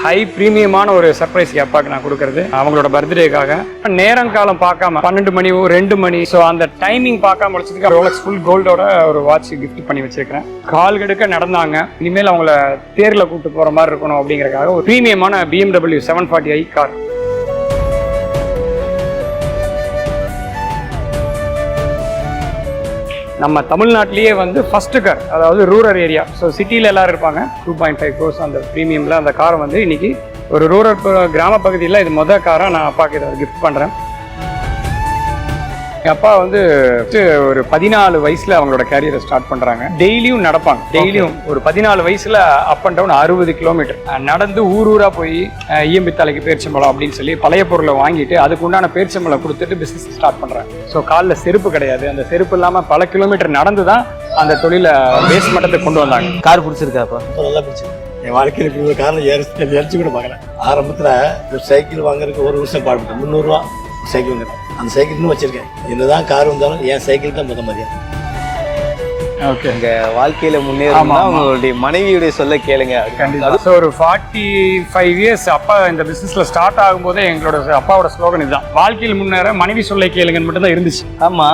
High ப்ரீமியமான ஒரு surprise அப்பாவுக்கு நான் கொடுக்கறது அவங்களோட பர்த்டேக்காக. நேரம் காலம் பார்க்காம 12 மணி 2 மணி ஸோ அந்த டைமிங் பார்க்காம வச்சதுக்கு ரோலக்ஸ் ஃபுல் கோல்டோட ஒரு வாட்ச் கிஃப்ட் பண்ணி வச்சிருக்கிறேன். கால் கெடுக்க நடந்தாங்க, இனிமேல் அவங்கள தேர்ல கூப்பிட்டு போற மாதிரி இருக்கணும் அப்படிங்கறதுக்காக ஒரு ப்ரீமியமான BMW 740i கார். நம்ம தமிழ்நாட்டிலேயே வந்து ஃபர்ஸ்ட் கார், அதாவது ரூரல் ஏரியா, ஸோ சிட்டியில் எல்லாரும் இருப்பாங்க. 2.5 crores அந்த ப்ரீமியமில் அந்த காரை வந்து இன்னைக்கு ஒரு ரூரல் கிராம பகுதியில் இது மொதல் காராக நான் அப்பாவுக்கு இதை கிஃப்ட் பண்ணுறேன். எங்கள் அப்பா வந்து ஒரு 14 வயசில் அவங்களோட கேரியரை ஸ்டார்ட் பண்ணுறாங்க. டெய்லியும் நடப்பாங்க. டெய்லியும் ஒரு 14 வயசில் அப் அண்ட் டவுன் 60 கிலோமீட்டர் நடந்து ஊராக போய் ஈயம்பித்தாலைக்கு பேரிச்சம்பழம் அப்படின்னு சொல்லி பழைய பொருளை வாங்கிட்டு அதுக்கு உண்டான பேரிச்சம்பழம் கொடுத்துட்டு பிஸ்னஸ் ஸ்டார்ட் பண்ணுறாங்க. ஸோ காலில் செருப்பு கிடையாது, அந்த செருப்பு இல்லாமல் பல கிலோமீட்டர் நடந்து தான் அந்த தொழிலை பேஸ் மட்டத்துக்கு கொண்டு வந்தாங்க. கார் பிடிச்சிருக்காப்பா? நல்லா பிடிச்சிருக்கு. என் வாழ்க்கையில் இப்படி ஒரு காரில் எரிச்சு கூட பார்க்கல. ஆரம்பத்தில் ஒரு சைக்கிள் வாங்குறதுக்கு ஒரு வருஷம் பாடுபட்டேன். 300 ரூபா சைக்கிள் வாங்குறேன். அந்த சைக்கிள் இன்னும் வச்சிருக்கேன். என்னதான் கார் வந்தாலும் என் சைக்கிள் தான் முத மரியாதை. ஓகே, எங்க வாழ்க்கையில முன்னேறணும்னா உங்களுடைய மனைவியுடைய சொல்ல கேளுங்க. கண்டிப்பா. ஸோ ஒரு 45 இயர்ஸ் அப்பா இந்த பிசினஸ்ல ஸ்டார்ட் ஆகும்போதே எங்களோட அப்பாவோட ஸ்லோகன் இதுதான், வாழ்க்கையில் முன்னேற மனைவி சொல்ல கேளுங்கன்னு மட்டும் தான் இருந்துச்சு. ஆமா.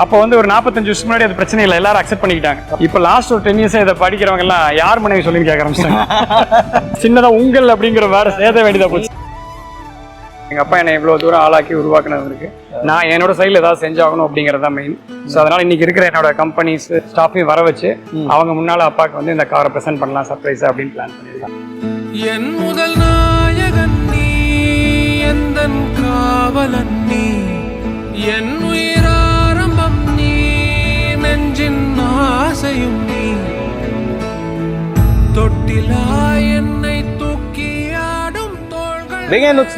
அப்போ வந்து ஒரு 45 வருஷம் முன்னாடி அது பிரச்சனை இல்லை, எல்லாரும் அக்செப்ட் பண்ணிக்கிட்டாங்க. இப்போ லாஸ்ட் ஒரு 10 இயர்ஸா இதை படிக்கிறவங்க எல்லாம் யார் மனைவி சொல்லின்னு கேட்க ஆரம்பிச்சிட்டாங்க. சின்னதா உங்கள் அப்படிங்கிற வேற சேத வேண்டியதா போச்சு. எங்கள் அப்பா என்னை இவ்வளோ தூரம் ஆளாக்கி உருவாக்குனது இருக்கு. நான் என்னோட சைடில் ஏதாவது செஞ்சாகணும் அப்படிங்கிறது தான் மெயின். ஸோ அதனால் இன்னைக்கு இருக்கிற என்னோட கம்பெனிஸ் ஸ்டாஃபையும் வர வச்சு அவங்க முன்னால் அப்பாவுக்கு வந்து இந்த காரை ப்ரெசென்ட் பண்ணலாம் சர்ப்ரைஸ் அப்படின்னு பிளான் பண்ணியிருக்காங்க. என் முதல் நாயகன் நீ, எந்தன் காவலன் நீ, என் உயிராரம்பம் நீ, நெஞ்சின் ஆசையும் நீ, தொட்டிலா என்னை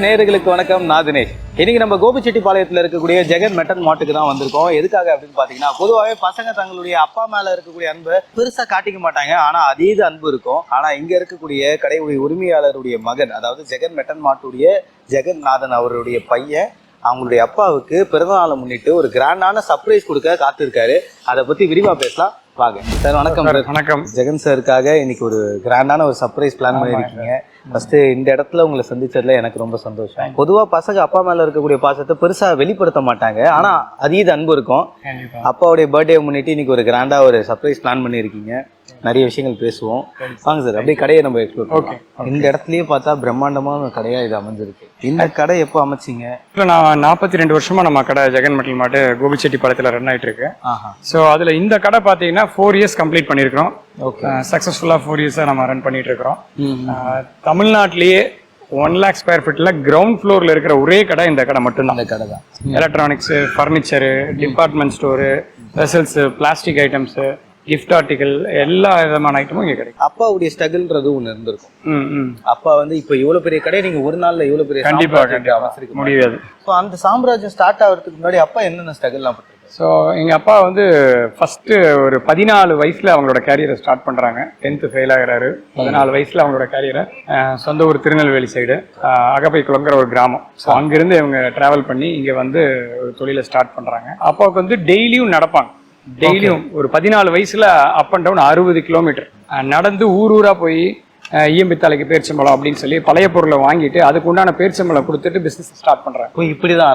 நேயர்களுக்கு வணக்கம். நான் தினேஷ். இன்னைக்கு நம்ம கோபிச்செட்டிப்பாளையத்தில் இருக்கக்கூடிய ஜெகன் மெட்டன் மார்ட்டுக்கு தான் வந்திருக்கோம். எதுக்காக அப்படின்னு பாத்தீங்கன்னா, பொதுவாகவே பசங்க தங்களுடைய அப்பா மேல இருக்கக்கூடிய அன்பை பெருசா காட்டிக்க மாட்டாங்க, ஆனா அதீத அன்பு இருக்கும். ஆனா இங்க இருக்கக்கூடிய கடையுடைய உரிமையாளருடைய மகன், அதாவது ஜெகன் மெட்டன் மார்ட்டுடைய ஜெகன்நாதன் அவருடைய பையன் அவங்களுடைய அப்பாவுக்கு பிறந்தநாளை முன்னிட்டு ஒரு கிராண்டான சர்ப்ரைஸ் கொடுக்க காத்திருக்காரு. அதை பத்தி விரிவா பேசலாம் வாங்க. சார் வணக்கம். வணக்கம். ஜெகன் சாருக்காக இன்னைக்கு ஒரு கிராண்டான ஒரு சர்ப்ரைஸ் பிளான் பண்ணிருக்கீங்க. ஃபர்ஸ்ட் இந்த இடத்துல உங்களை சந்திச்சதுல எனக்கு ரொம்ப சந்தோஷம். பொதுவா பசங்க அப்பா மேல இருக்கக்கூடிய பாசத்தை பெருசா வெளிப்படுத்த மாட்டாங்க, ஆனா அதீத அன்பு இருக்கும். அப்பாவுடைய பர்த்டே முன்னிட்டு இன்னைக்கு ஒரு கிராண்டா ஒரு சர்ப்ரைஸ் பிளான் பண்ணிருக்கீங்க. நிறைய விஷயங்கள் பேசுவோம் வாங்க சார். அப்படியே கடையை நம்ம எக்ஸ்ப்ளோர் பண்ணலாம். இந்த இடத்துலயே பார்த்தா பிரம்மாண்டமான கடையா இது அமைஞ்சிருக்கு. இந்த கடை எப்போ அமைச்சிங்க? இல்லை, நான் 42 வருஷமா நம்ம கடை ஜெகன் மெட்டல் மார்ட் கோபிச்செட்டிப்பாளையத்தில் ரன் ஆயிட்டு இருக்கு. ஸோ அதுல இந்த கடை பார்த்தீங்கன்னா 4 இயர்ஸ் கம்ப்ளீட் பண்ணியிருக்கிறோம். சக்ஸஸ்ஃபுல்லாக 4 இயர்ஸாக நம்ம ரன் பண்ணிட்டு இருக்கிறோம். தமிழ்நாட்டிலேயே 1 lakh ஸ்கொயர் ஃபீட்ல கிரவுண்ட் ஃப்ளோர்ல இருக்கிற ஒரே கடை இந்த கடை மட்டும்தான். இந்த கடை தான். Electronics, furniture, department store, vessels, plastic items, gift article, எல்லா விதமான ஐட்டமும் இங்கே கிடைக்கும். அப்பாவுடைய ஸ்ட்ரகிள்ன்றது ஒன்று இருந்திருக்கும். அப்பா வந்து இப்போ இவ்வளவு பெரிய கடை நீங்க ஒரு நாள்ல இவ்வளவு பெரிய கண்டிப்பா அமைச்சிருக்க முடியாது. ஸோ அந்த சாம்ராஜ்யம் ஸ்டார்ட் ஆகிறதுக்கு முன்னாடி அப்பா என்னென்ன ஸ்ட்ரகிள்லாம் பண்ணிருக்காரு? ஸோ எங்கள் அப்பா வந்து ஃபஸ்ட்டு ஒரு 14 வயசில் அவங்களோட கேரியரை ஸ்டார்ட் பண்ணுறாங்க. 10th ஃபெயில் ஆகிறாரு. 14 வயசில் அவங்களோட கேரியரை சொந்த ஊர் திருநெல்வேலி சைடு அகப்பை குளங்கிற ஒரு கிராமம். ஸோ அங்கேருந்து இவங்க ட்ராவல் பண்ணி இங்கே வந்து ஒரு தொழிலை ஸ்டார்ட் பண்ணுறாங்க. அப்பாவுக்கு வந்து டெய்லியும் நடப்பாங்க. டெய்லியும் ஒரு 14 வயசில் அப் அண்ட் டவுன் 60 கிலோமீட்டர் நடந்து ஊராக போய் ஈயம்பித்தாலைக்கு பேரிச்சம்பழம் அப்படின்னு சொல்லி பழைய பொருளை வாங்கிட்டு அதுக்கு உண்டான பேரிச்சம்பழம் கொடுத்துட்டு பிஸ்னஸ் ஸ்டார்ட் பண்ணுறாங்க. இப்படி தான்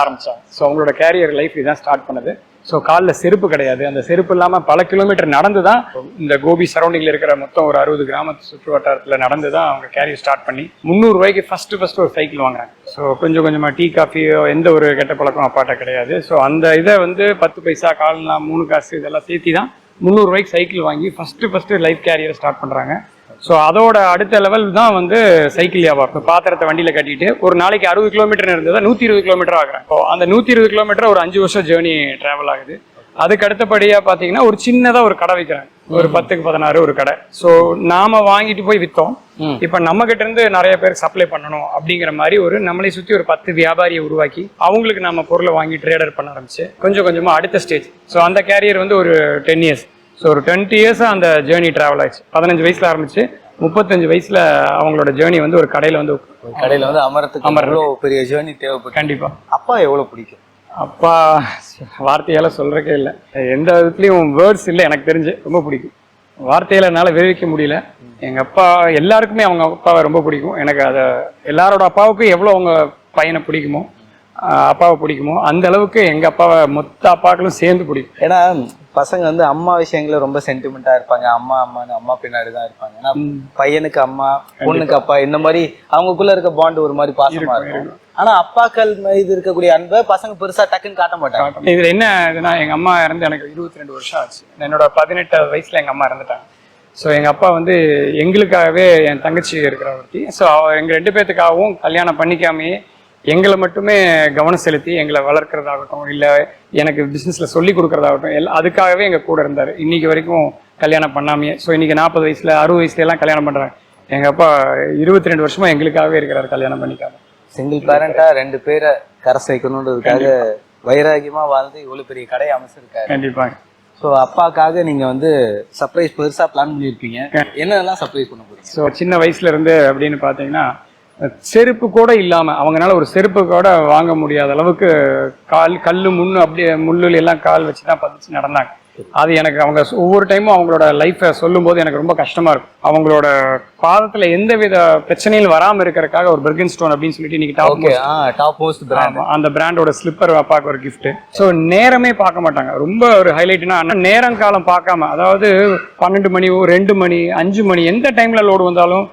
ஆரம்பிச்சாங்க. ஸோ அவங்களோட கேரியர் லைஃப் இதான் ஸ்டார்ட் பண்ணது. ஸோ காலில் செருப்பு கிடையாது, அந்த செருப்பு இல்லாமல் பல கிலோமீட்டர் நடந்து தான் இந்த கோபி சரௌண்டிங்கில் இருக்கிற மொத்தம் ஒரு 60 கிராமத்து சுற்று வட்டாரத்தில் நடந்து தான் அவங்க கேரியர் ஸ்டார்ட் பண்ணி 300 ரூபாய்க்கு ஃபர்ஸ்ட் ஒரு சைக்கிள் வாங்குறாங்க. ஸோ கொஞ்சம் கொஞ்சமாக டீ காஃபியோ எந்த ஒரு கெட்ட பழக்கம் அப்பாட்ட கிடையாது. ஸோ அந்த இதை வந்து 10 பைசா, கால்னா 3 காசு இதெல்லாம் சேர்த்தி தான் 300 ரூபாய்க்கு சைக்கிள் வாங்கி ஃபர்ஸ்ட் லைஃப் கேரியரை ஸ்டார்ட் பண்ணுறாங்க. ஸோ அதோட அடுத்த லெவல் தான் வந்து சைக்கிள் வியாபாரம். பாத்திரத்தை வண்டியில் கட்டிட்டு ஒரு நாளைக்கு 60 கிலோமீட்டர் இருந்ததா 120 கிலோமீட்டர் ஆகுறேன். ஸோ அந்த 120 கிலோமீட்டர் ஒரு 5 வருஷம் ஜேர்னி டிராவல் ஆகுது. அதுக்கு அடுத்தபடியாக பார்த்தீங்கன்னா ஒரு சின்னதாக ஒரு கடை வைக்கிறாங்க, ஒரு 10க்கு 16 ஒரு கடை. ஸோ நாம வாங்கிட்டு போய் விற்றோம். இப்போ நம்ம கிட்ட இருந்து நிறைய பேருக்கு சப்ளை பண்ணணும் அப்படிங்கிற மாதிரி ஒரு நம்மளை சுற்றி ஒரு 10 வியாபாரியை உருவாக்கி அவங்களுக்கு நம்ம பொருளை வாங்கி ட்ரேடர் பண்ண ஆரம்பிச்சு கொஞ்சம் கொஞ்சமாக அடுத்த ஸ்டேஜ். ஸோ அந்த கேரியர் வந்து ஒரு 10 இயர்ஸ். ஸோ ஒரு 20 இயர்ஸாக அந்த ஜேர்னி ட்ராவல் ஆயிடுச்சு. 15 வயசில் ஆரம்பிச்சு 35 வயசுல அவங்களோட ஜேர்னி வந்து ஒரு கடையில வந்து அமர்றதுக்கு பெரிய ஜேர்னி தேவைப்படும். கண்டிப்பா. அப்பா எவ்வளவு பிடிக்கும்? அப்பா வார்த்தையால சொல்றக்கே இல்லை, எந்த விதத்துலயும் வேர்ட்ஸ் இல்லை. எனக்கு தெரிஞ்சு ரொம்ப பிடிக்கும். வார்த்தையில என்னால விவரிக்க முடியல. எங்கள் அப்பா எல்லாருக்குமே அவங்க அப்பாவை ரொம்ப பிடிக்கும். எனக்கு அதை எல்லாரோட அப்பாவுக்கும் எவ்வளோ அவங்க பையனை பிடிக்குமோ, அப்பாவை பிடிக்குமோ, அந்த அளவுக்கு எங்கள் அப்பாவை மொத்த அப்பாக்களும் சேர்ந்து பிடிக்கும். ஏன்னா பசங்க வந்து அம்மா விஷயங்கள ரொம்ப சென்டிமெண்டா இருப்பாங்க. அம்மா பின்னாடி தான் இருப்பாங்க. ஏன்னா பையனுக்கு அம்மா, பொண்ணுக்கு அப்பா, இந்த மாதிரி அவங்களுக்குள்ள இருக்க பாண்ட் ஒரு மாதிரி பாசமா இருக்கும். ஆனா அப்பாக்கள் மீது இருக்கக்கூடிய அன்பை பசங்க பெருசா டக்குன்னு காட்ட மாட்டாங்க. இதுல என்ன இதுனா, எங்க அம்மா இறந்து எனக்கு 22 வருஷம் ஆச்சு. என்னோட 18 வயசுல எங்க அம்மா இறந்துட்டாங்க. ஸோ எங்க அப்பா வந்து எங்களுக்காகவே, என் தங்கச்சி இருக்கிற ஒருத்தி, ஸோ எங்க 2 பேர்த்துக்காகவும் கல்யாணம் பண்ணிக்காமையே எங்களை மட்டுமே கவனம் செலுத்தி எங்களை வளர்க்குறதாகட்டும், இல்லை எனக்கு பிஸ்னஸில் சொல்லி கொடுக்குறதாகட்டும், அதுக்காகவே எங்கள் கூட இருந்தார். இன்னைக்கு வரைக்கும் கல்யாணம் பண்ணாமையே. ஸோ இன்னைக்கு 40 வயசுல 60 வயசுல எல்லாம் கல்யாணம் பண்ணுறாங்க. எங்கள் அப்பா 22 வருஷமா எங்களுக்காகவே இருக்கிறார், கல்யாணம் பண்ணிக்காம. சிங்கிள் பேரண்டா 2 பேரை கரசு வைக்கணுன்றதுக்காக வைராகியமா வாழ்ந்து இவ்வளவு பெரிய கடையை அமைச்சிருக்காரு. கண்டிப்பாக. ஸோ அப்பாக்காக நீங்க வந்து சர்ப்ரைஸ் பெருசா பிளான் பண்ணியிருப்பீங்க. என்னென்னலாம் சர்ப்ரைஸ் பண்ண போறீங்க? ஸோ சின்ன வயசுல இருந்து அப்படின்னு பார்த்தீங்கன்னா, செருப்பு கூட இல்லாம அவங்கனால ஒரு செருப்பு கூட வாங்க முடியாத அளவுக்கு கல்லு முன்னு அப்படியே முள்ளுல எல்லாம் கால் வச்சுதான் பதிச்சு நடந்தாங்க. அது எனக்கு அவங்க ஒவ்வொரு டைமும் அவங்களோட லைஃப்பை சொல்லும் போது எனக்கு ரொம்ப கஷ்டமா இருக்கும். அவங்களோட பாதத்துல எந்த வித பிரச்சனையும் வராம இருக்கிறதுக்காக ஒரு பெர்கன் ஸ்டோன் அப்படின்னு சொல்லிட்டு இன்னைக்கு டாப் மோஸ்ட் பிராண்ட், அந்த பிராண்டோட ஸ்லிப்பர் அப்பாவுக்கு ஒரு கிஃப்ட். ஸோ நேரமே பார்க்க மாட்டாங்க. ரொம்ப ஒரு ஹைலைட்னா நேரம் காலம் பார்க்காம, அதாவது 12 மணி 2 மணி 5 மணி எந்த டைம்ல லோடு வந்தாலும்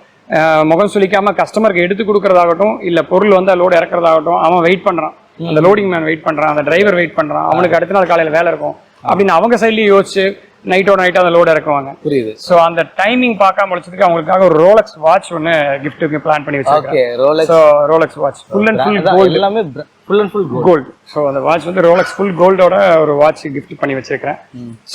முகம் சுளிக்காம கஸ்டமருக்கு எடுத்து கொடுக்கறதாகட்டும், இல்ல பொருள் வந்தா லோடு இறக்குறதாகட்டும், அவன் வெயிட் பண்றான், அந்த லோடிங் மேன் வெயிட் பண்றான், அந்த டிரைவர் வெயிட் பண்றான், அவனுக்கு அடுத்த நாள் காலையில வேலை இருக்கும் அப்படின்னு அவங்க சைட்லயும் யோசிச்சு நைட்டோட நைட்டா அந்த லோடு இறக்குவாங்க. புரியுது. ஸோ அந்த டைமிங் பார்க்காம முடிச்சதுக்கு அவங்களுக்காக ஒரு ரோலக்ஸ் வாட்ச் ஒன்று கிஃப்ட்டுக்கு பிளான் பண்ணி வச்சிருக்காங்க. So Rolex watch full and full gold, எல்லாமே full and full gold. So அந்த வாட்ச் வந்து ரோலக்ஸ் ஃபுல் கோல்டோட ஒரு வாட்ச் கிஃப்ட் பண்ணி வச்சிருக்கேன்.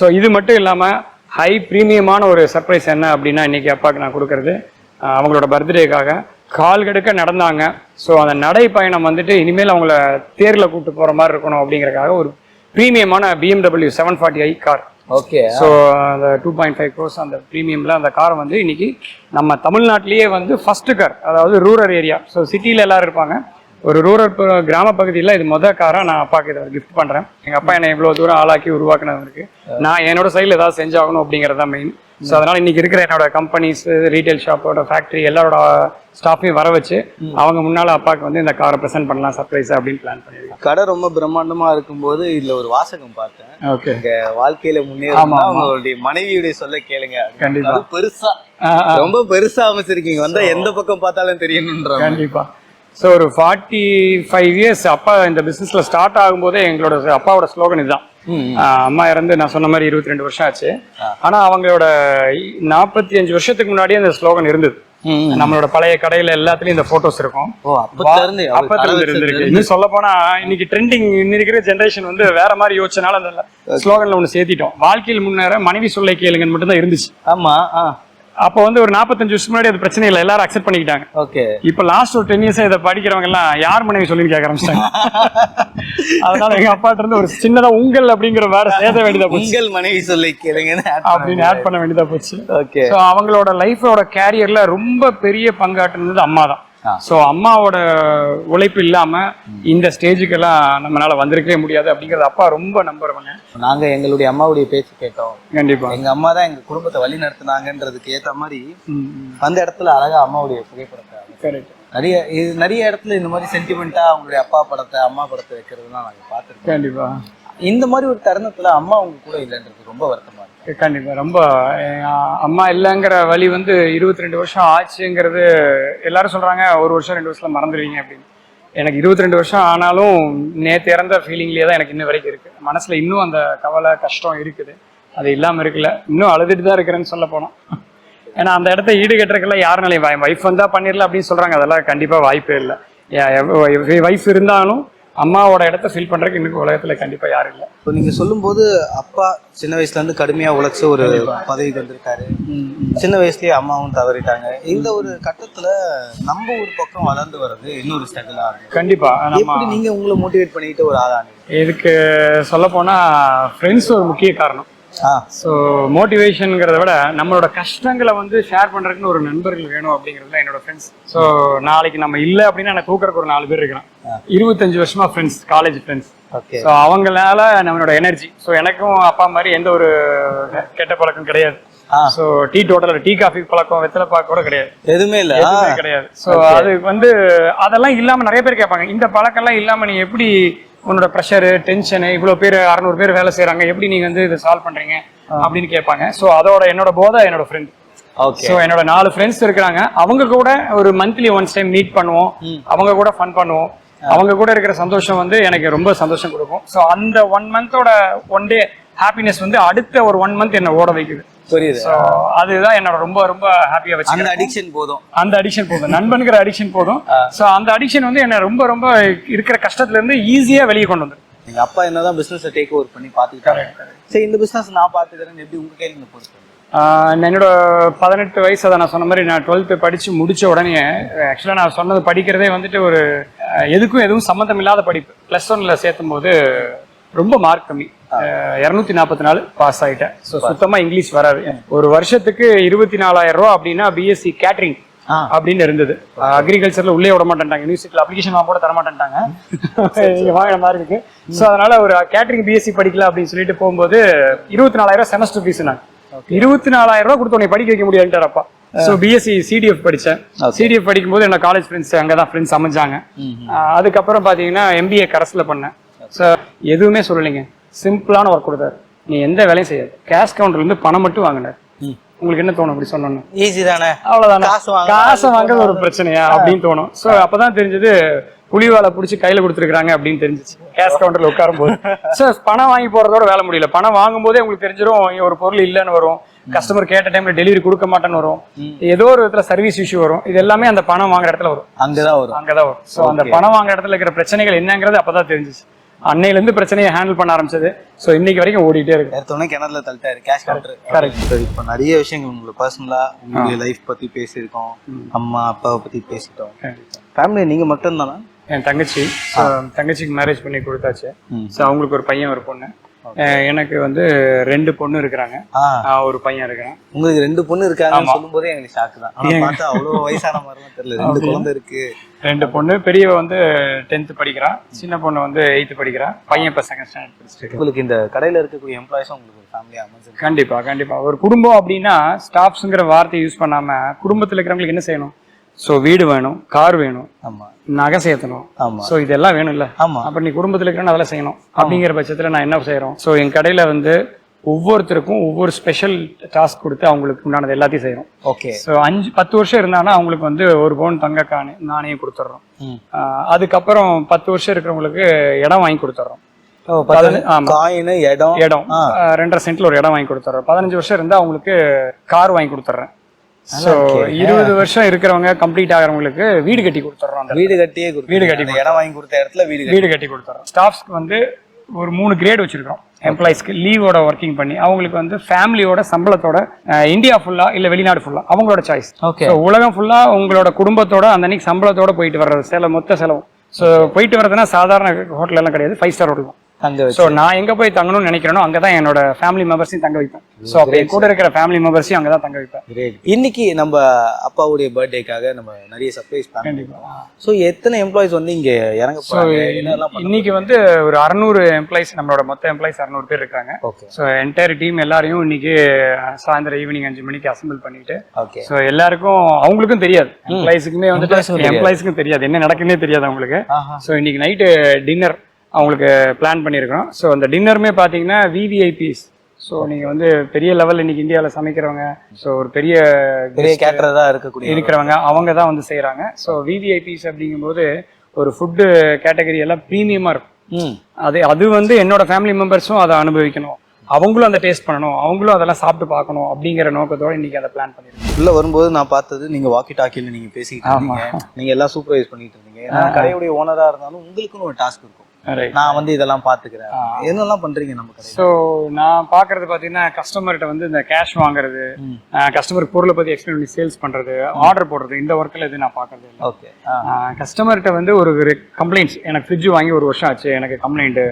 ஸோ இது மட்டும் இல்லாம ஹை ப்ரீமியமான ஒரு சர்ப்ரைஸ் என்ன அப்படின்னா, இன்னைக்கு அப்பாவுக்கு நான் கொடுக்கறது அவங்களோட பர்த்டேக்காக கால் கெடுக்க நடந்தாங்க. ஸோ அந்த நடை பயணம் வந்துட்டு இனிமேல் அவங்கள தேரில் கூப்பிட்டு போகிற மாதிரி இருக்கணும் அப்படிங்கிறதுக்காக ஒரு ப்ரீமியமான BMW 740i car. Okay. So அந்த 2.5 crores அந்த ப்ரீமியமில் அந்த காரை வந்து இன்னைக்கு நம்ம தமிழ்நாட்டிலேயே வந்து ஃபர்ஸ்ட் கார், அதாவது ரூரல் ஏரியா. ஸோ சிட்டியில் எல்லாரும் இருப்பாங்க, ஒரு ரூரல் கிராம பகுதியில் இது மொதல் காராக நான் அப்பாவுக்கு இதை கிஃப்ட் பண்ணுறேன். எங்கள் அப்பா என்னை இவ்வளோ தூரம் ஆளாக்கி உருவாக்குனது இருக்கு. நான் என்னோட சைடில் ஏதாவது செஞ்சாகணும் அப்படிங்கிறது தான் மெயின். ஸோ அதனால இன்னைக்கு இருக்கிற என்னோட கம்பெனிஸ், ரீட்டைல் ஷாப்போட ஃபேக்ட்ரி எல்லாரோட ஸ்டாஃபையும் வர வச்சு அவங்க முன்னால அப்பாவுக்கு வந்து இந்த காரை ப்ரெசென்ட் பண்ணலாம் சர்ப்ரைஸ் அப்படின்னு பிளான் பண்ணிருக்கேன். கடை ரொம்ப பிரம்மாண்டமா இருக்கும்போது இதுல ஒரு வாசகம் பார்த்தேன். ஓகே. வாழ்க்கையில முன்னேறணும் அவங்களுடைய மனைவியுடைய சொல்ல கேளுங்க. கண்டிப்பா. பெருசா ரொம்ப பெருசா அமைச்சிருக்கீங்க, வந்தா எந்த பக்கம் பார்த்தாலும் தெரியணும்ன்ற. கண்டிப்பா. ஸோ ஒரு 45 years அப்பா இந்த பிசினஸ்ல ஸ்டார்ட் ஆகும்போதே எங்களோட அப்பாவோட ஸ்லோகன் இதுதான். அம்மா இறந்து நான் சொன்ன மாதிரி 22 வருஷம் ஆச்சு. ஆனா அவங்களோட 45 வருஷத்துக்கு முன்னாடியே அந்த ஸ்லோகன் இருந்தது. நம்மளோட பழைய கடையில எல்லாத்துலயும் இந்த போட்டோஸ் இருக்கும். இன்னும் சொல்ல போனா இன்னைக்கு ட்ரெண்டிங், இருக்கிற ஜெனரேஷன் வந்து வேற மாதிரி யோசிச்சனால அந்த ஸ்லோகன்ல ஒண்ணு சேர்த்திட்டோம். வாழ்க்கையில் முன்னேற மனைவி சொல்லை கேளுங்கன்னு மட்டும் தான் இருந்துச்சு. ஆமா. அப்போ வந்து ஒரு 45 வருஷம் முன்னாடி அது பிரச்சனை இல்லை, எல்லாரும் அக்செப்ட் பண்ணிக்கிட்டாங்க. ஓகே. இப்போ லாஸ்ட் ஒரு 10 years இதை படிக்கிறவங்க எல்லாம் யார் மனைவி சொல்லின்னு கேட்க ஆரம்பிச்சிட்டாங்க. அதனால எங்க அப்பாட்ட இருந்து ஒரு சின்னதா உங்கள் அப்படிங்கிற வேற சேர்த்த வேண்டியதா போச்சு. உங்கள் மனைவி சொல்லை கேளுங்க அப்படின்னு ஆட் பண்ண வேண்டியதா போச்சு. ஓகே. ஸோ அவங்களோட லைஃபோட கேரியர்ல ரொம்ப பெரிய பங்காற்றுனது அம்மா தான். ஸோ அம்மாவோட உழைப்பு இல்லாம இந்த ஸ்டேஜுக்கு எல்லாம் நம்மளால வந்திருக்கவே முடியாது அப்படிங்கறது அப்பா ரொம்ப நம்புறவங்க. நாங்க எங்களுடைய அம்மாவுடைய பேச்சு கேட்டோம். கண்டிப்பா. எங்க அம்மா தான் எங்க குடும்பத்தை வழி நடத்தினாங்கன்றதுக்கு ஏத்த மாதிரி அந்த இடத்துல அழகா அம்மாவுடைய புகைப்படத்தை நிறைய இடத்துல இந்த மாதிரி சென்டிமெண்டா அவங்களுடைய அப்பா படத்தை அம்மா படத்தை வைக்கிறதுலாம் நாங்க பார்த்துருக்கோம். கண்டிப்பா. இந்த மாதிரி ஒரு தருணத்துல அம்மா அவங்க கூட இல்லைன்றது ரொம்ப வருத்தமா இருக்கு. கண்டிப்பா. ரொம்ப அம்மா இல்லைங்கிற வழி வந்து 22 வருஷம் ஆச்சுங்கிறது எல்லாரும் சொல்றாங்க, 1 வருஷம் 2 வருஷத்துல மறந்துடுவீங்க அப்படின்னு. எனக்கு 22 வருஷம் ஆனாலும் நேற்று இறந்த ஃபீலிங்லேயே தான் எனக்கு இன்னும் வரைக்கும் இருக்கு. மனசுல இன்னும் அந்த கவலை கஷ்டம் இருக்குது, அது இல்லாம இருக்குல்ல, இன்னும் அழுதுட்டு தான் இருக்கிறேன்னு சொல்ல போனோம். ஏன்னா அந்த இடத்த ஈடுகட்டுறதுக்குள்ள யாருனாலையும் வைஃப் வந்தா பண்ணிடலாம் அப்படின்னு சொல்றாங்க, அதெல்லாம் கண்டிப்பா வாய்ப்பே இல்லை. வைஃப் இருந்தாலும் அம்மாவோட இடத்த ஃபில் பண்றதுக்கு இன்னைக்கு உலகத்துல கண்டிப்பா யாரும் இல்லை. இப்போ நீங்க சொல்லும் போது அப்பா சின்ன வயசுல இருந்து கடுமையா உழைச்சு ஒரு பதவிக்கு வந்திருக்காரு. சின்ன வயசுலயே அம்மாவும் தவறிட்டாங்க. இந்த ஒரு கட்டத்துல நம்ம ஒரு பக்கம் வளர்ந்து வர்றது இன்னொரு ஸ்ட்ரகிளா இருக்கு. கண்டிப்பா. எப்படி நீங்க உங்களை மோட்டிவேட் பண்ணிட்டு ஒரு ஆளானீங்க? இதுக்கு சொல்ல போனா ஃப்ரெண்ட்ஸ் ஒரு முக்கிய காரணம். ஸோ மோட்டிவேஷனுங்கிறத விட நம்மளோட கஷ்டங்களை வந்து ஷேர் பண்றதுக்குன்னு ஒரு நண்பர்கள் வேணும் அப்படிங்கிறதுல என்னோட ஃப்ரெண்ட்ஸ். ஸோ நாளைக்கு நம்ம இல்லை அப்படின்னா எனக்கு தூக்குறதுக்கு ஒரு 4 பேர் இருக்கிறான். 25 வருஷமா ஃப்ரெண்ட்ஸ், காலேஜ் ஃப்ரெண்ட்ஸ். ஸோ அவங்களால நம்மளோட எனர்ஜி. ஸோ எனக்கும் அப்பா மாதிரி எந்த ஒரு கெட்ட பழக்கம் கிடையாது. So tea total tea coffee பழக்கம் வெத்தலை பாக்கு கூட கிடையாது, எதுவுமே இல்ல. எதுவுமே கிடையாது. ஸோ அது வந்து அதெல்லாம் இல்லாம நிறைய பேர் கேட்பாங்க, இந்த பழக்கம்லாம் இல்லாம நீ எப்படி உன்னோட ப்ரெஷரு டென்ஷனு இவ்வளவு பேர் 600 பேர் வேலை செய்யறாங்க, எப்படி நீங்க வந்து இதை சால்வ் பண்றீங்க அப்படின்னு கேட்பாங்க. ஸோ அதோட என்னோட போதை என்னோட ஃப்ரெண்ட். ஸோ என்னோட 4 ஃப்ரெண்ட்ஸ் இருக்கிறாங்க, அவங்க கூட ஒரு மந்த்லி ஒன்ஸ் டைம் மீட் பண்ணுவோம், அவங்க கூட ஃபன் பண்ணுவோம், அவங்க கூட இருக்கிற சந்தோஷம் வந்து எனக்கு ரொம்ப சந்தோஷம் கொடுக்கும். ஸோ அந்த 1 மந்தோட 1 டே ஹாப்பினஸ் வந்து அடுத்த ஒரு 1 மந்த் என்ன ஓட வைக்குது. புரியுது. ஸோ அதுதான் என்னோட ரொம்ப ரொம்ப ஹாப்பியா வச்சு. அந்த அடிக்ஷன் போதும், அந்த அடிக்ஷன் போதும், நண்பன்கிற அடிக்ஷன் போதும். ஸோ அந்த அடிக்ஷன் வந்து என்ன ரொம்ப ரொம்ப இருக்கிற கஷ்டத்துல இருந்து ஈஸியா வெளியே கொண்டு வந்துடும். எங்க அப்பா என்னதான் பிசினஸ் டேக் ஓவர் பண்ணி பாத்துக்கிட்டாரு, சரி இந்த பிசினஸ் நான் பாத்துக்கிறேன்னு எப்படி உங்க கையில பொறுத்து? என்னோட 18 வயசு, அதை நான் சொன்ன மாதிரி நான் 12th படிச்சு முடிச்ச உடனே ஆக்சுவலா நான் சொன்னது படிக்கிறதே வந்துட்டு ஒரு எதுவும் சம்மந்தம் இல்லாத படிப்பு. +1ல சேர்த்தும் போது ரொம்ப மார்க் கம்மி, 244 பாஸ் ஆயிட்டேன். ஸோ சுத்தமா இங்கிலீஷ் வராது. ஒரு வருஷத்துக்கு 24,000 ரூபா அப்படின்னா பிஎஸ்சி கேட்டரிங் அப்படின்னு இருந்தது. அக்ரிகல்ச்சர்ல உள்ளே விட மாட்டேன்ட்டாங்க, யூனிவர்சிட்டியில் அப்ளிகேஷன் வாங்க கூட தர மாட்டேன்ட்டாங்க, வாங்கின மாதிரி இருக்கு. ஸோ அதனால ஒரு கேட்டரிங் பிஎஸ்சி படிக்கல அப்படின்னு சொல்லிட்டு போகும்போது 24,000 செமஸ்டர் ஃபீஸ். நான் 24,000 ரூபா கொடுத்து உன்னை படிக்க வைக்க முடியாதுன்ட்டார் அப்பா. ஸோ பிஎஸ்சி சிடிஎஃப் படித்தேன். சிடிஎஃப் படிக்கும்போது என்னோட காலேஜ் ஃப்ரெண்ட்ஸ் அங்கே தான் ஃப்ரெண்ட்ஸ் அமைஞ்சாங்க. அதுக்கப்புறம் பார்த்தீங்கன்னா எம்பிஏ கரஸ்ல பண்ணேன். ஸோ எதுவுமே சொல்லலைங்க, சிம்பிளான ஒர்க் கொடுத்தாரு, நீ எந்த வேலையும் செய்யாது, கேஷ் கவுண்டர்ல இருந்து பணம் மட்டும் வாங்கினார். உங்களுக்கு என்ன தோணும் அப்படி சொன்னோன்னு? ஈஸி தானே, அவ்வளவுதானே, காசை வாங்குறது ஒரு பிரச்சனையா அப்படின்னு தோணும். ஸோ அப்பதான் தெரிஞ்சது புலிவாலை பிடிச்சி கையில கொடுத்துருக்காங்க அப்படின்னு தெரிஞ்சிச்சு கேஷ் கவுண்டர்ல உட்காரும் போது. ஸோ பணம் வாங்கி போறதோட வேலை முடியல, பணம் வாங்கும் போதே உங்களுக்கு தெரிஞ்சிடும் ஒரு பொருள் இல்லைன்னு வரும், கஸ்டமர் கேட்ட டைம்ல டெலிவரி கொடுக்க மாட்டேன்னு வரும், ஏதோ ஒரு விதத்துல சர்வீஸ் இஷ்யூ வரும். இது எல்லாமே அந்த பணம் வாங்குற இடத்துல வரும், அங்கதான் வரும். ஸோ அந்த பணம் வாங்குற இடத்துல இருக்கிற பிரச்சனைகள் என்னங்கிறது அப்பதான் தெரிஞ்சிச்சு. அன்னையில இருந்து பிரச்சனையை ஹேண்டில் பண்ண ஆரம்பிச்சது. ஸோ இன்னைக்கு வரைக்கும் ஓடிட்டே இருக்கு. கிணறுல தள்ளிட்டாரு கேஷ் கவுண்டர். கரெக்ட். இப்போ நிறைய விஷயங்கள் உங்களுக்கு பர்சனலா உங்களுடைய லைஃப் பத்தி பேசியிருக்கோம், அம்மா அப்பாவை பத்தி பேசிட்டோம். ஃபேமிலி நீங்க மட்டும் தானா? என் தங்கச்சி, தங்கச்சிக்கு மேரேஜ் பண்ணி கொடுத்தாச்சு. ஸோ அவங்களுக்கு ஒரு பையன் ஒரு பொண்ணு. எனக்கு வந்து 2 பொண்ணு இருக்கிறாங்க, ஒரு பையன் இருக்கிறான். உங்களுக்கு 2 பொண்ணு இருக்காங்க சொல்லும் போதே எனக்கு ஷாக்கு தான். ஆனா பார்த்தா அவ்வளவு வயசான மாதிரிலாம் தெரியல, 2 குழந்தை இருக்கு. 2 பொண்ணு, பெரியவ வந்து 10th படிக்கிறான், சின்ன பொண்ணு வந்து 8th படிக்கிறான், பையன் இப்போ 2nd ஸ்டாண்டர்ட் படிச்சிட்டு. உங்களுக்கு இந்த கடையில இருக்கக்கூடிய எம்ப்ளாயிஸும் உங்களுக்கு ஒரு ஃபேமிலியா அமைஞ்சு? கண்டிப்பா. ஒரு குடும்பம் அப்படின்னா ஸ்டாஃப்ஸ்ங்கிற வார்த்தையை யூஸ் பண்ணாம குடும்பத்துல இருக்கிறவங்களுக்கு என்ன செய்யணும்? ஸோ வீடு வேணும், கார் வேணும், நகை சேர்த்தணும், ஸோ இதெல்லாம் வேணும் இல்ல? அப்ப நீ குடும்பத்துல இருக்கிறன்னு அதெல்லாம் செய்யணும். அப்படிங்கிற பட்சத்துல நான் என்ன செய்யறோம்? ஸோ என் கடையில வந்து ஒவ்வொருத்தருக்கும் ஒவ்வொரு ஸ்பெஷல் டாஸ்க் கொடுத்து அவங்களுக்கு உண்டானது எல்லாத்தையும் செய்யறோம். ஓகே. ஸோ 10 வருஷம் இருந்தாங்கன்னா அவங்களுக்கு வந்து 1 பவுன் தங்க நாணயம் கொடுத்துட்றோம். அதுக்கப்புறம் 10 வருஷம் இருக்கிறவங்களுக்கு இடம் வாங்கி கொடுத்துட்றோம். இடம் 2.5 சென்ட்ல ஒரு இடம் வாங்கி கொடுத்துட்றோம். 15 வருஷம் இருந்தா அவங்களுக்கு கார் வாங்கி கொடுத்துட்றேன். ஸோ 20 வருஷம் இருக்கிறவங்க கம்ப்ளீட் ஆகிறவங்களுக்கு வீடு கட்டி கொடுத்துட்றோம். வீடு கட்டி இடம் வாங்கி கொடுத்த இடத்துல வீடு கட்டி கொடுத்துட்றோம். ஸ்டாஃப்ஸ்க்கு வந்து ஒரு 3 கிரேட் வச்சிருக்கோம். எம்ப்ளாயிஸ்க்கு லீவோட ஒர்க்கிங் பண்ணி அவங்களுக்கு வந்து ஃபேமிலியோட சம்பளத்தோட இந்தியா ஃபுல்லா இல்ல வெளிநாடு ஃபுல்லா அவங்களோட சாய்ஸ். உலகம் ஃபுல்லா உங்களோட குடும்பத்தோட அந்த அன்னைக்கு சம்பளத்தோட போயிட்டு வர்றது மொத்த செலவும். ஸோ போயிட்டு வர்றதுன்னா சாதாரண ஹோட்டல் எல்லாம் கிடையாது, 5 ஸ்டார் ஹோட்டல் தான். ஸோ நான் எங்க போய் தங்கணும்னு நினைக்கிறேனோ அங்கதான் என்னோட ஃபேமிலி மெம்பர்ஸையும் தங்க வைப்பேன். ஸோ அப்படி கூட இருக்கிற ஃபேமிலி மெம்பர்ஸையும் அங்கதான் தங்க வைப்பேன். இன்னைக்கு நம்ம அப்பாவுடைய பர்த்டேக்காக நம்ம நிறைய சர்ப்ரைஸ் பண்ணிருக்கோம். ஸோ எத்தனை எம்ப்ளாயிஸ் வந்து இங்க இறங்க போறாங்க? இன்னைக்கு வந்து ஒரு 600 எம்ப்ளாயிஸ், நம்மளோட மொத்த எம்ப்ளாயிஸ் 600 பேர் இருக்காங்க. ஸோ என்டையர் டீம் எல்லாரையும் இன்னைக்கு சாயந்தரம் ஈவினிங் 5 மணிக்கு அசம்பிள் பண்ணிட்டு, ஸோ எல்லாருக்கும் அவங்களுக்கும் தெரியாது, எம்ப்ளாயிஸுக்குமே வந்துட்டு எம்ப்ளாயிஸுக்கும் தெரியாது என்ன நடக்குன்னே தெரியாது அவங்களுக்கு. ஸோ இன்னைக்கு நைட்டு டின்னர் அவங்களுக்கு பிளான் பண்ணியிருக்கிறோம். ஸோ அந்த டின்னருமே பார்த்தீங்கன்னா விவிஐபிஸ். ஸோ நீங்கள் வந்து பெரிய லெவல் இன்னைக்கு இந்தியாவில் சமைக்கிறவங்க, ஸோ ஒரு பெரிய கேட்டரரா இருக்கிறவங்க அவங்க தான் வந்து செய்கிறாங்க. ஸோ விவிஐபிஸ் அப்படிங்கும்போது ஒரு ஃபுட்டு கேட்டகரி எல்லாம் ப்ரீமியமாக இருக்கும். அது வந்து என்னோட ஃபேமிலி மெம்பர்ஸும் அதை அனுபவிக்கணும், அவங்களும் அந்த டேஸ்ட் பண்ணணும், அவங்களும் அதெல்லாம் சாப்பிட்டு பார்க்கணும் அப்படிங்கிற நோக்கத்தோட இன்னைக்கு அதை பிளான் பண்ணிருக்கோம். உள்ள வரும்போது நான் பார்த்தது நீங்க வாக்கி டாக்கில நீங்க பேசிக்கிட்டு இருந்தீங்க, நீங்க எல்லாம் சூப்பர்வைஸ் பண்ணிட்டு இருந்தீங்க. ஏன்னா கடையுடைய ஓனரா இருந்தாலும் உங்களுக்குன்னு ஒரு டாஸ்க் இருக்கும், நான் வந்து இதெல்லாம் பாத்துக்கிறேன், என்னெல்லாம் பண்றீங்க நம்ம கடை? ஸோ நான் பாக்குறது பாத்தீங்கன்னா கஸ்டமர்கிட்ட வந்து இந்த கேஷ் வாங்குறது, கஸ்டமருக்கு பொருளை பத்தி எக்ஸ்பிளைன் பண்ணி சேல்ஸ் பண்றது, ஆர்டர் போடுறது, இந்த ஒர்க்கில் எது நான் பாக்குறது இல்லை. ஓகே. கஸ்டமர்கிட்ட வந்து ஒரு கம்ப்ளைண்ட்ஸ், எனக்கு ஃப்ரிட்ஜ் வாங்கி 1 வருஷம் ஆச்சு, எனக்கு கம்ப்ளைண்ட்,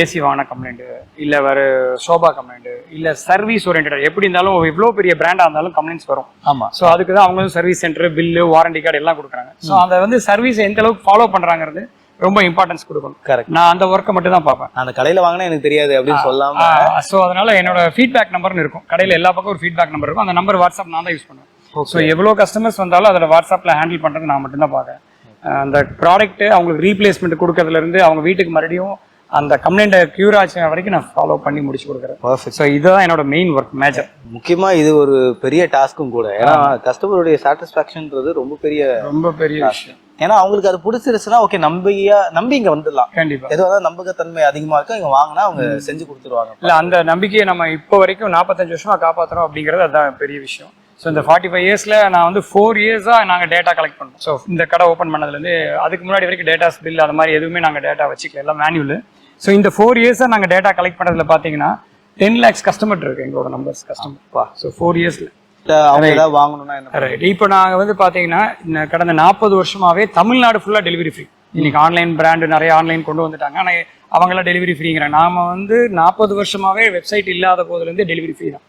ஏசி வாங்கின கம்ப்ளைண்ட், இல்ல வேற சோபா கம்ப்ளைண்ட், இல்ல சர்வீஸ் ஓரியன்டா, எப்படி இருந்தாலும் எவ்வளவு பெரிய பிராண்டா இருந்தாலும் கம்ப்ளைண்ட்ஸ் வரும். ஆமா. ஸோ அதுக்கு தான் அவங்களும் service centre, bill, warranty card எல்லாம் கொடுக்குறாங்க. ஸோ அதை வந்து சர்வீஸ் எந்த அளவுக்கு ஃபாலோ பண்றாங்கிறது ரொம்ப இம்பார்ட்டன்ஸ் கொடுக்கணும். கரெக்ட். நான் அந்த ஒர்க்கை மட்டும் தான் பார்ப்பேன். அந்த கடையில வாங்கினா எனக்கு தெரியாது அப்படின்னு சொல்லாம. ஸோ அதனால என்னோட ஃபீட்பேக் நம்பர்னு இருக்கும் கடையில், எல்லா பக்கம் ஒரு ஃபீட்பேக் நம்பர் இருக்கும். அந்த நம்பர் வாட்ஸ்அப் நான் தான் யூஸ் பண்ணுவேன். ஸோ எவ்வளோ கஸ்டமர்ஸ் வந்தாலும் அதில் வாட்ஸ்அப்பில் ஹேண்டில் பண்ணுறது நான் மட்டும்தான் பார்க்குறேன். அந்த ப்ராடக்ட் அவங்களுக்கு ரீப்ளேஸ்மெண்ட் கொடுக்கறதுலேருந்து அவங்க வீட்டுக்கு மறுபடியும் அந்த கம்ப்ளைண்ட்டை க்யூர் ஆச்சு வரைக்கும் நான் ஃபாலோ பண்ணி முடிச்சு கொடுக்குறேன். பர்ஃபெக்ட். ஸோ இதுதான் என்னோட மெயின் ஒர்க் மேஜர். முக்கியமா இது ஒரு பெரிய டாஸ்க்கும் கூட. ஏன்னா கஸ்டமருடைய சாட்டிஸ்ஃபேக்ஷன்ன்றது ரொம்ப பெரிய விஷயம். ஏன்னா அவங்களுக்கு அது பிடிச்சிருச்சுன்னா ஓகே நம்பி இங்க வந்துடலாம். கண்டிப்பா. எதுவாக நம்பகத்தன்மை அதிகமா இருக்கும், இங்க வாங்கினா அவங்க செஞ்சு கொடுத்துருவாங்க. இல்ல அந்த நம்பிக்கையை நம்ம இப்போ வரைக்கும் 45 வருஷமா காப்பாற்றுறோம் அப்படிங்கிறது அதுதான் பெரிய விஷயம். ஸோ இந்த 45 இயர்ஸ்ல நான் வந்து 4 இயர்ஸாக நாங்கள் டேட்டா கலெக்ட் பண்ணோம். ஸோ இந்த கடை ஓப்பன் பண்ணதுலேருந்து அதுக்கு முன்னாடி வரைக்கும் டேட்டாஸ் பில் அது மாதிரி எதுவுமே நாங்கள் டேட்டா வச்சுக்கல, எல்லாம் மேனுவல். ஸோ இந்த 4 இயர்ஸாக நாங்கள் டேட்டா கலெக்ட் பண்ணதுல பார்த்தீங்கன்னா 10 lakhs கஸ்டமர் இருக்கு எங்களோட நம்பர்ஸ் கஸ்டமர். ஸோ 4 இயர்ஸ்ல அவங்க ஏதாவது வாங்கணும்னா என்ன? ரைட். இப்போ நாங்கள் வந்து பார்த்தீங்கன்னா கடந்த 40 வருஷமாவே தமிழ்நாடு ஃபுல்லாக டெலிவரி ஃப்ரீ. இன்னைக்கு ஆன்லைன் பிராண்டு நிறைய ஆன்லைன் கொண்டு வந்துட்டாங்க, ஆனால் அவங்களாம் டெலிவரி ஃப்ரீங்கிறாங்க. நாம வந்து 40 வருஷமாவே வெப்சைட் இல்லாத போதுலேருந்து டெலிவரி ஃப்ரீ தான்.